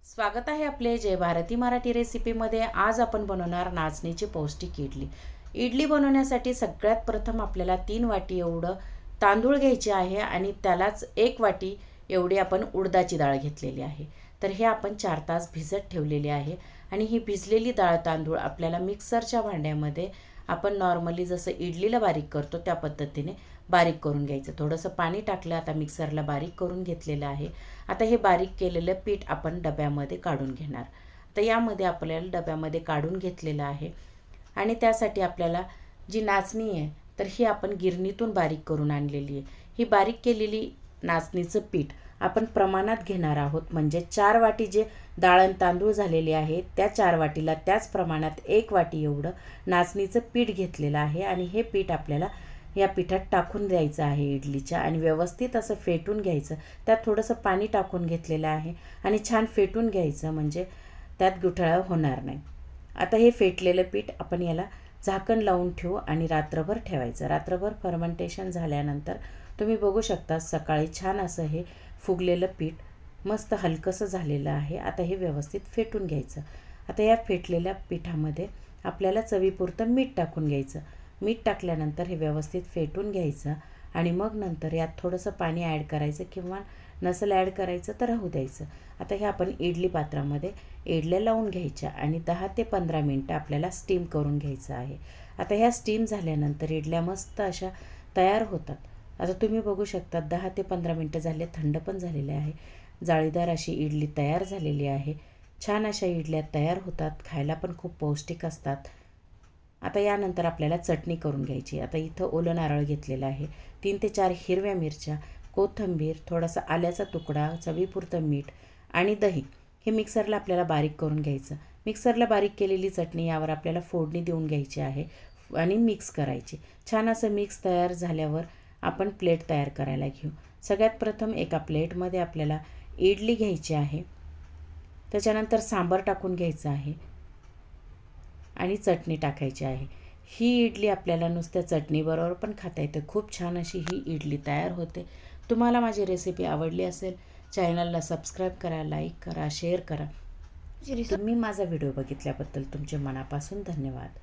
स्वागत आहे आपले जय भारती मराठी रेसिपीमध्ये। आज आपण बनवणार नाचणीची पौष्टिक इडली। इडली बनवण्यासाठी सगळ्यात प्रथम आपल्याला 3 वाटी एवढं तांदूळ घ्यायचे आहे आणि त्यालाच 1 वाटी एवढी आपण उडदाची डाळ घेतलेली आहे। तर हे आपण 4 तास भिजत ठेवलेले आहे आणि ही भिजलेली डाळ तांदूळ आपल्याला मिक्सरच्या भांड्यामध्ये आपण नॉर्मली जसं इडलीला बारीक करतो त्या पद्धतीने बारीक करून घ्यायचं। थोडंसं पाणी टाकलं, आता मिक्सरला बारीक करून घेतलेलं आहे। आता हे बारीक केलेलं पीठ आपण डब्यामध्ये काढून घेणार। तर यामध्ये आपल्याला डब्यामध्ये काढून घेतलेलं आहे आणि त्यासाठी आपल्याला जी नाचणी आहे तर ही आपण गिरणीतून बारीक करून आणलेली आहे। ही बारीक केलेली नाचणीचं पीठ आपण प्रमाणात घेणार आहोत, म्हणजे 4 वाटी जे डाळ आणि तांदूळ झालेले आहे त्या 4 वाटीला त्याच प्रमाणात 1 वाटी एवढं नाचणीचं पीठ घेतलेलं आहे आणि हे पीठ आपल्याला या पिठात टाकून द्यायचं आहे इडलीच्या आणि व्यवस्थित असं फेटून घ्यायचं। त्यात थोडंसं पाणी टाकून घेतलेलं आहे आणि छान फेटून घ्यायचं, म्हणजे त्यात गुठळा होणार नाही। आता हे फेटलेलं पीठ आपण याला झाकण लावून ठेवू आणि रात्रभर ठेवायचं। रात्रभर फर्मेंटेशन झाल्यानंतर तुम्ही बघू शकता सकाळी छान असं हे फुगलेलं पीठ मस्त हलकंसं झालेलं आहे। आता हे व्यवस्थित फेटून घ्यायचं। आता या फेटलेल्या पिठामध्ये आपल्याला चवीपुरतं मीठ टाकून घ्यायचं। मीठ टाकल्यानंतर हे व्यवस्थित फेटून घ्यायचं आणि मग नंतर यात थोडंसं पाणी ॲड करायचं किंवा नसेल ॲड करायचं तर राहू द्यायचं। आता हे आपण इडली पात्रामध्ये इडल्या लावून घ्यायच्या आणि 10 ते 15 मिनटं आपल्याला स्टीम करून घ्यायचं आहे। आता ह्या स्टीम झाल्यानंतर इडल्या मस्त अशा तयार होतात। आता तुम्ही बघू शकता 10 ते 15 मिनटं झाले, थंड पण झालेले आहे। जाळीदार अशी इडली तयार झालेली आहे। छान अशा इडल्या तयार होतात, खायला पण खूप पौष्टिक असतात। आता यानंतर आपल्याला चटणी करून घ्यायची। आता इथं ओलं नारळ घेतलेलं आहे, 3 ते 4 हिरव्या मिरच्या, कोथिंबीर, थोडासा आल्याचा तुकडा, चवीपुरतं मीठ आणि दही हे मिक्सरला आपल्याला बारीक करून घ्यायचं। मिक्सरला बारीक केलेली चटणी यावर आपल्याला फोडणी देऊन घ्यायची आहे आणि मिक्स करायची। छान असं मिक्स तयार झाल्यावर आपण प्लेट तयार करायला घेऊ। सगळ्यात प्रथम एका प्लेटमध्ये आपल्याला इडली घ्यायची आहे, त्याच्यानंतर सांबार टाकून घ्यायचं आहे आणि चटणी टाकायची आहे। ही इडली आपल्याला नुसत्या चटणीबरोबर पण खाता येते। खूप छान अशी ही इडली तयार होते। तुम्हाला माझी रेसिपी आवडली असेल चॅनलला सबस्क्राईब करा, लाईक करा, शेअर करा। तुम्ही माझा व्हिडिओ बघितल्याबद्दल तुमचे मनापासून धन्यवाद।